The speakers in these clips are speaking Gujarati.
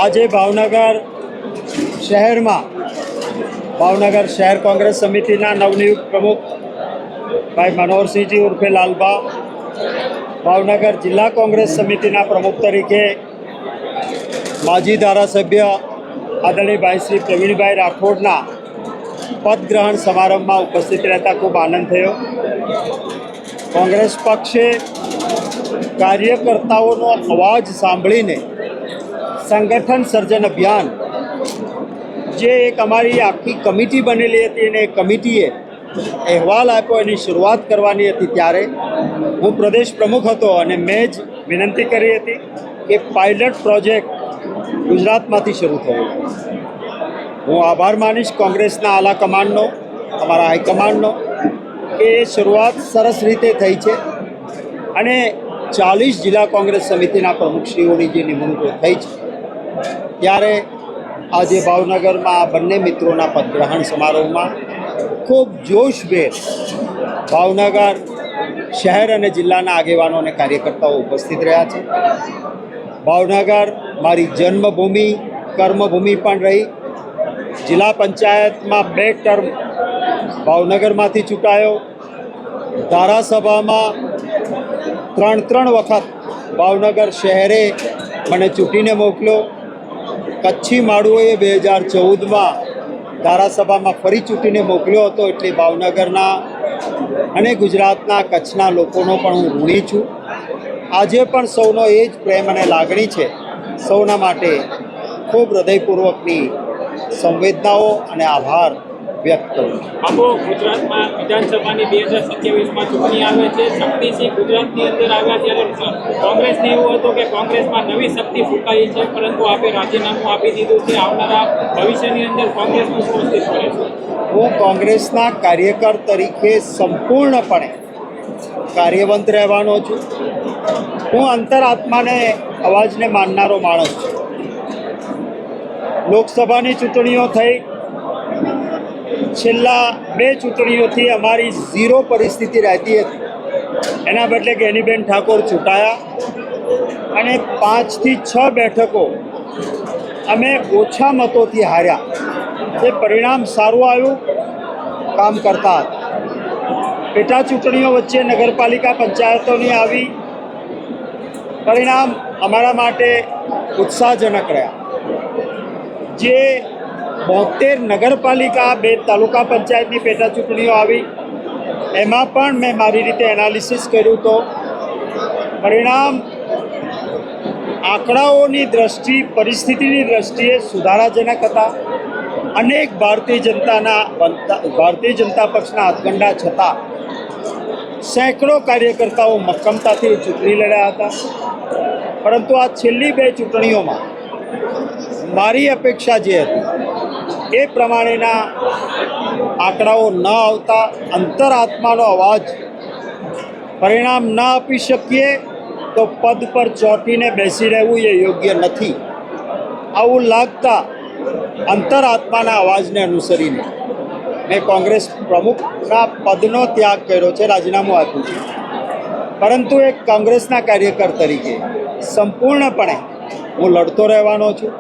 આજે ભાવનગર શહેરમાં ભાવનગર શહેર કોંગ્રેસ સમિતિના નવનિયુક્ત પ્રમુખ ભાઈ મનોહરસિંહજી ઉર્ફે લાલબા, ભાવનગર જિલ્લા કોંગ્રેસ સમિતિના પ્રમુખ તરીકે માજી ધારાસભ્ય આદરણીય ભાઈ શ્રી પ્રવીણભાઈ રાઠોડના પદગ્રહણ સમારંભમાં ઉપસ્થિત રહેતા ખૂબ આનંદ થયો. કોંગ્રેસ પક્ષે કાર્યકર્તાઓનો અવાજ સાંભળીને સંગઠન સર્જન અભિયાન, જે એક અમારી આખી કમિટી બનેલી હતી અને એ કમિટીએ અહેવાલ આપ્યો, એની શરૂઆત કરવાની હતી. ત્યારે હું પ્રદેશ પ્રમુખ હતો અને મેં જ વિનંતી કરી હતી કે પાયલટ પ્રોજેક્ટ ગુજરાતમાંથી શરૂ થયો. હું આભાર માનીશ કોંગ્રેસના આલા કમાન્ડનો, અમારા હાઈકમાન્ડનો, કે એ શરૂઆત સરસ રીતે થઈ છે અને 40 જિલ્લા કોંગ્રેસ સમિતિના પ્રમુખશ્રીઓની જે નિમણૂકો થઈ છે, ત્યારે આજે ભાવનગરમાં આ બંને મિત્રોના પદગ્રહણ સમારોહમાં ખૂબ જોશભેર ભાવનગર શહેર અને જિલ્લાના આગેવાનો અને કાર્યકર્તાઓ ઉપસ્થિત રહ્યા છે. ભાવનગર મારી જન્મભૂમિ, કર્મભૂમિ પણ રહી. જિલ્લા પંચાયતમાં 2 ટર્મ ભાવનગરમાંથી ચૂંટાયો. ધારાસભામાં 3 વખત ભાવનગર શહેરે મને ચૂંટીને મોકલ્યો. કચ્છી માળુઓએ 2014માં ધારાસભામાં ફરી ચૂંટીને મોકલ્યો હતો. એટલે ભાવનગરના અને ગુજરાતના કચ્છના લોકોનો પણ હું ઋણી છું. આજે પણ સૌનો એ જ પ્રેમ અને લાગણી છે. સૌના માટે ખૂબ હૃદયપૂર્વકની સંવેદનાઓ અને આભાર વ્યક્ત કરું છું. આપો ગુજરાતમાં વિધાનસભાની 2027માં ચૂંટણી આવે છે. શક્તિસિંહ ગુજરાતની અંદર આવ્યા ત્યારે કોંગ્રેસને એવું હતું કે કોંગ્રેસમાં નવી શક્તિ ફૂંકાઈ છે, પરંતુ આપે રાજીનામું આપી દીધું છે. આવનારા ભવિષ્યની અંદર કોંગ્રેસનું શું અસ્તિત્વ રહેશે? હું કોંગ્રેસના કાર્યકર તરીકે સંપૂર્ણપણે કાર્યવંત રહેવાનો છું. હું અંતરાત્માને અવાજને માનનારો માણસ છું. લોકસભાની ચૂંટણીઓ થઈ, છેલ્લા 2 ચૂંટણીઓથી અમારી 0 પરિસ્થિતિ રહેતી હતી. એના બદલે ગેનીબેન ઠાકોર ચૂંટાયા અને 5 થી 6 બેઠકો અમે ઓછા મતોથી હાર્યા. જે પરિણામ સારું આવ્યું, કામ કરતા હતા. પેટા ચૂંટણીઓ વચ્ચે નગરપાલિકા પંચાયતોની આવી, પરિણામ અમારા માટે ઉત્સાહજનક રહ્યા. જે 72 નગરપાલિકા, 2 તાલુકા પંચાયતની પેટા ચૂંટણીઓ આવી, એમાં પણ મેં મારી રીતે એનાલિસિસ કર્યું તો પરિણામ આંકડાઓની દ્રષ્ટિ, પરિસ્થિતિની દ્રષ્ટિએ સુધારાજનક હતા. અનેક ભારતીય જનતા પક્ષના હાથગંડા છતાં સેંકડો કાર્યકર્તાઓ મક્કમતાથી ચૂંટણી લડ્યા હતા. પરંતુ આ છેલ્લી 2 ચૂંટણીઓમાં મારી અપેક્ષા જે હતી એ પ્રમાણેના આંકડાઓ ન આવતા, અંતરાત્માનો અવાજ પરિણામ ન આપી શકીએ તો પદ પર ચોંટીને બેસી રહેવું એ યોગ્ય નથી. આવું લાગતા અંતરાત્માના અવાજને અનુસરીને મેં કોંગ્રેસ પ્રમુખના પદનો ત્યાગ કર્યો છે, રાજીનામું આપ્યું છે. પરંતુ એક કોંગ્રેસના કાર્યકર તરીકે સંપૂર્ણપણે હું લડતો રહેવાનો છું.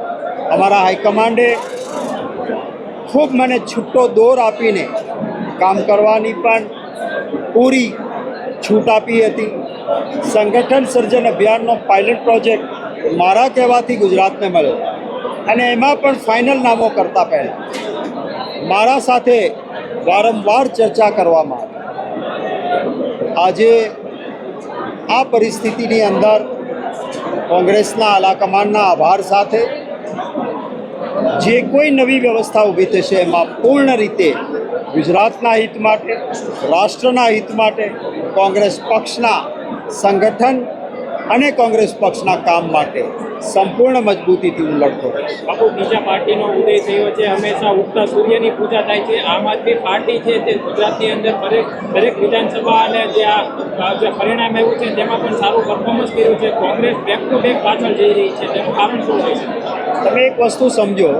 અમારા હાઈકમાન્ડે ખૂબ મને છૂટો દોર આપીને કામ કરવાની પણ પૂરી છૂટ આપી હતી. સંગઠન સર્જન અભિયાનનો પાયલટ પ્રોજેક્ટ મારા કહેવાથી ગુજરાતને મળ્યો અને એમાં પણ ફાઇનલ નામો કરતાં પહેલાં મારા સાથે વારંવાર ચર્ચા કરવામાં આવી. આજે આ પરિસ્થિતિની અંદર કોંગ્રેસના આલાકમાનના આભાર સાથે જે કોઈ નવી વ્યવસ્થા ઊભી થશે એમાં પૂર્ણ રીતે ગુજરાતના હિત માટે, રાષ્ટ્રના હિત માટે, કોંગ્રેસ પક્ષના સંગઠન અને કોંગ્રેસ પક્ષના કામ માટે સંપૂર્ણ મજબૂતીથી હું લડતો રહીશ. બાપુ, બીજા પાર્ટીનો ઉદય થયો છે. હંમેશા ઉગતા સૂર્યની પૂજા થાય છે. આમ આદમી પાર્ટી છે તે ગુજરાતની અંદર દરેક વિધાનસભા અને જે પરિણામ આવ્યું છે તેમાં પણ સારું પરફોર્મન્સ કર્યું છે. કોંગ્રેસ બેક ટુ બેક પાછળ જઈ રહી છે, તેનું કારણ શું છે? તમે એક વસ્તુ સમજો,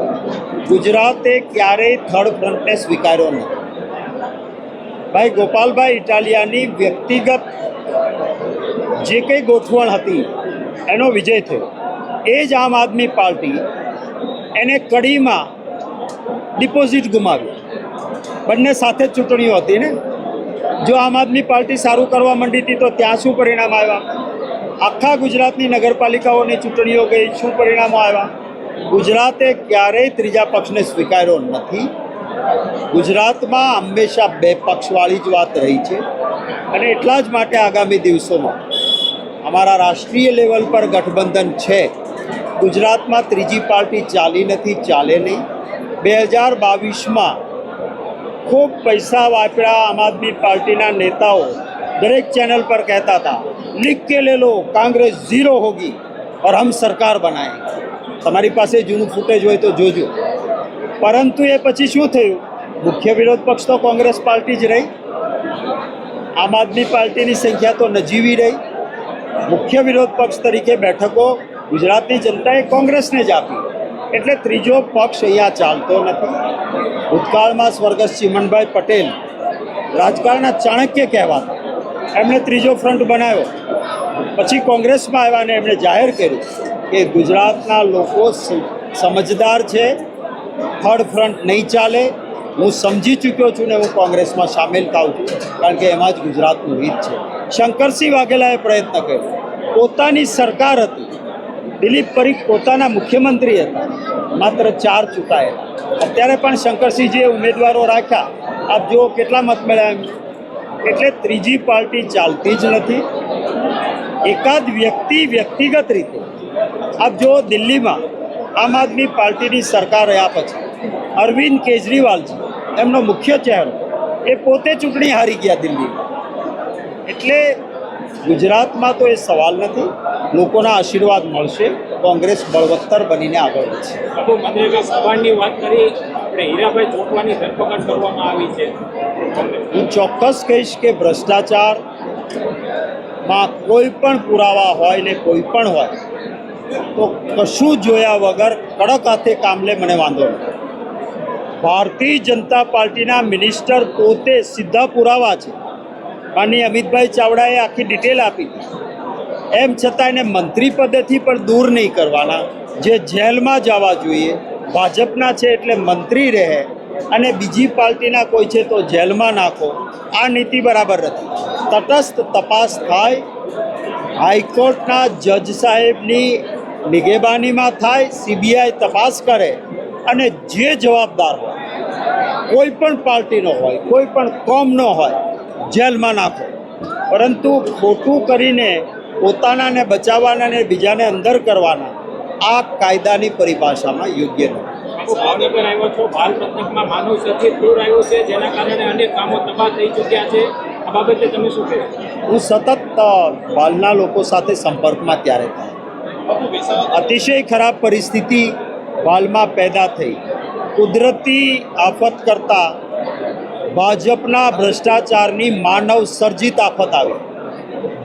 ગુજરાતે ક્યારેય થર્ડ ફ્રન્ટને સ્વીકાર્યો નથી. ભાઈ ગોપાલભાઈ ઇટાલિયાની વ્યક્તિગત જે કંઈ ગોઠવણ હતી એનો વિજય થયો. એ જ આમ આદમી પાર્ટી એને કડીમાં ડિપોઝિટ ગુમાવ્યું. બંને સાથે જ ચૂંટણીઓ હતી ને. જો આમ આદમી પાર્ટી સારું કરવા માંડી હતી તો ત્યાં શું પરિણામ આવ્યા? આખા ગુજરાતની નગરપાલિકાઓની ચૂંટણીઓ ગઈ, શું પરિણામો આવ્યા? ગુજરાતે ક્યારેય ત્રીજા પક્ષને સ્વીકાર્યો નથી. ગુજરાતમાં હંમેશા બે પક્ષવાળી જ વાત રહી છે અને એટલા જ માટે આગામી દિવસોમાં અમારા રાષ્ટ્રીય લેવલ પર ગઠબંધન છે. ગુજરાતમાં ત્રીજી પાર્ટી ચાલી નથી, ચાલે નહીં. 2022માં ખૂબ પૈસા વાપર્યા આમ આદમી પાર્ટીના નેતાઓ દરેક ચેનલ પર કહેતા હતા, लिख के ले लो कांग्रेस जीरो होगी और हम सरकार बनाएंगे. તમારી પાસે જૂનું ફૂટેજ હોય તો જોજો. પરંતુ એ પછી શું થયું? મુખ્ય વિરોધ પક્ષ તો કોંગ્રેસ પાર્ટી જ રહી. આમ આદમી પાર્ટીની સંખ્યા તો નજીવી રહી. મુખ્ય વિરોધ પક્ષ તરીકે બેઠકો ગુજરાતની જનતાએ કોંગ્રેસને જ આપી. એટલે ત્રીજો પક્ષ અહીંયા ચાલતો નથી. ભૂતકાળમાં સ્વર્ગસ્થ ચિમનભાઈ પટેલ રાજકારણના ચાણક્ય કહેવાતા, એમણે ત્રીજો ફ્રન્ટ બનાવ્યો. પછી કોંગ્રેસમાં આવ્યા અને એમણે જાહેર કર્યું કે ગુજરાતના લોકો સમજદાર છે, થર્ડ ફ્રન્ટ નહીં ચાલે. હું સમજી ચૂક્યો છું ને હું કોંગ્રેસમાં સામેલ થાઉં છું, કારણ કે એમાં જ ગુજરાતનું હિત છે. શંકરસિંહ વાઘેલાએ પ્રયત્ન કર્યો. પોતાની સરકાર હતી, દિલીપ પરીખ પોતાના મુખ્યમંત્રી હતા, માત્ર 4 ચૂંટાયેલા. અત્યારે પણ શંકરસિંહજીએ ઉમેદવારો રાખ્યા. આપ જુઓ કેટલા મત મળ્યા. એટલે ત્રીજી પાર્ટી ચાલતી જ નથી. એકાદ વ્યક્તિગત રીતે આપ જુઓ, દિલ્હીમાં આમ આદમી પાર્ટીની સરકાર રહ્યા પછી અરવિંદ કેજરીવાલજી એમનો મુખ્ય ચહેરો, એ પોતે ચૂંટણી હારી ગયા દિલ્હીમાં. એટલે ગુજરાતમાં તો એ સવાલ નથી. લોકોના આશીર્વાદ મળશે. કોંગ્રેસ બળવત્તર બનીને આગળ વધશે. મનરેગા કૌભાંડની વાત કરી, આપણે હીરાભાઈ ચોટવાની ધરપકડ કરવામાં આવી છે. હું ચોક્કસ કહીશ કે ભ્રષ્ટાચારમાં કોઈ પણ પુરાવા હોય ને કોઈ પણ હોય તો કશું જોયા વગર કડક હાથે કામ લે, મને વાંધો નથી. ભારતીય જનતા પાર્ટીના મિનિસ્ટર પોતે સીધા પુરાવા છે. માનનીય અમિતભાઈ ચાવડાએ આખી ડિટેલ આપી. એમ છતાં એને મંત્રી પદેથી પણ દૂર નહીં કરવાના. જે જેલમાં જવા જોઈએ, ભાજપના છે એટલે મંત્રી રહે અને બીજી પાર્ટીના કોઈ છે તો જેલમાં નાખો. આ નીતિ બરાબર નથી. તટસ્થ તપાસ થાય, હાઈકોર્ટના જજ સાહેબની નિગેબાનીમાં થાય, CBI તપાસ કરે અને જે જવાબદાર હોય, કોઈ પણ પાર્ટીનો હોય, કોઈ પણ કોમનો હોય, જેલમાં નાખો. પરંતુ ખોટું કરીને પોતાનાને બચાવવાના ને બીજાને અંદર કરવાના, આ કાયદાની પરિભાષામાં યોગ્ય નથી. ભાવનગર આવ્યો છો, ભાલ પંથકમાં માનવ સર્જિત પૂર આવ્યું છે, જેના કારણે અનેક કામો તબાહ થઈ ચૂક્યા છે. આ બાબતે તમે શું કહેશો? હું સતત ભાલના લોકો સાથે સંપર્કમાં ત્યારે થાય. અતિશય ખરાબ પરિસ્થિતિ ભાલમાં પેદા થઈ. કુદરતી આફત કરતાં ભાજપના ભ્રષ્ટાચારની માનવ સર્જિત આફત આવી.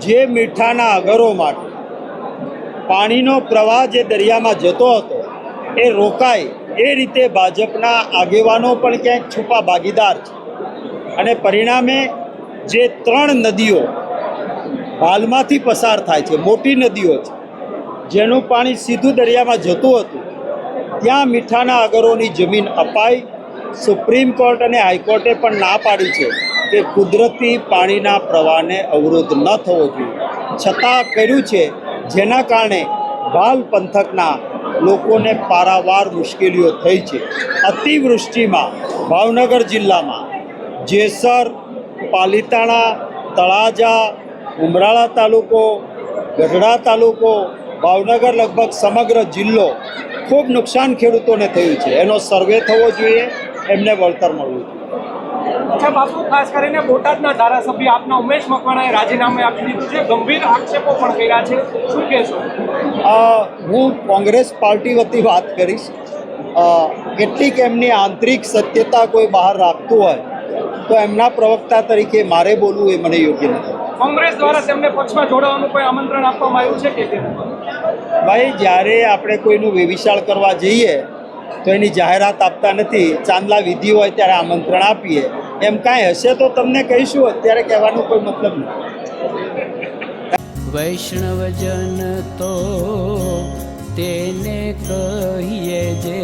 જે મીઠાના અગરો માટે પાણીનો પ્રવાહ જે દરિયામાં જતો હતો એ રોકાય, એ રીતે ભાજપના આગેવાનો પણ ક્યાંક છુપા ભાગીદાર છે. અને પરિણામે જે 3 નદીઓ ભાલમાંથી પસાર થાય છે, મોટી નદીઓ છે, જેનું પાણી સીધું દરિયામાં જતું હતું, ત્યાં મીઠાના અગરોની જમીન અપાઈ. સુપ્રીમ કોર્ટ અને હાઈકોર્ટે પણ ના પાડી છે કે કુદરતી પાણીના પ્રવાહને અવરોધ ન થવો જોઈએ. છતાં કર્યું છે, જેના કારણે ભાલ પંથકના લોકોને પારાવાર મુશ્કેલીઓ થઈ છે. અતિવૃષ્ટિમાં ભાવનગર જિલ્લામાં જેસર, પાલીતાણા, તળાજા, ઉમરાળા તાલુકો, ગઢડા તાલુકો, ભાવનગર લગભગ સમગ્ર જિલ્લો ખૂબ નુકસાન ખેડૂતોને થયું છે. એનો સર્વે થવો જોઈએ, એમને વળતર મળવું જોઈએ. અચ્છા બાપુ, ખાસ કરીને બોટાદના ધારાસભ્ય આપના ઉમેશ મકવાણાએ રાજીનામું આપી દીધું છે, ગંભીર આક્ષેપો પણ કર્યા છે, શું કહેશો? હું કોંગ્રેસ પાર્ટી વતી વાત કરીશ. કેટલીક એમની આંતરિક સત્યતા કોઈ બહાર રાખતું હોય તો એમના પ્રવક્તા તરીકે મારે બોલવું એ મને યોગ્ય નથી. કોંગ્રેસ દ્વારા તેમને પક્ષમાં જોડાવાનું કોઈ આમંત્રણ આપવામાં આવ્યું છે કે કેમ? ભાઈ, જ્યારે આપણે કોઈનું વેવિશાળ કરવા જઈએ તો એની જાહેરાત આપતા નથી. ચાંદલા વિધિ હોય ત્યારે આમંત્રણ આપીએ. એમ કાંઈ હશે તો તમને કહીશું, અત્યારે કહેવાનો કોઈ મતલબ નથી. વૈષ્ણવજન તો તેને કહીએ જે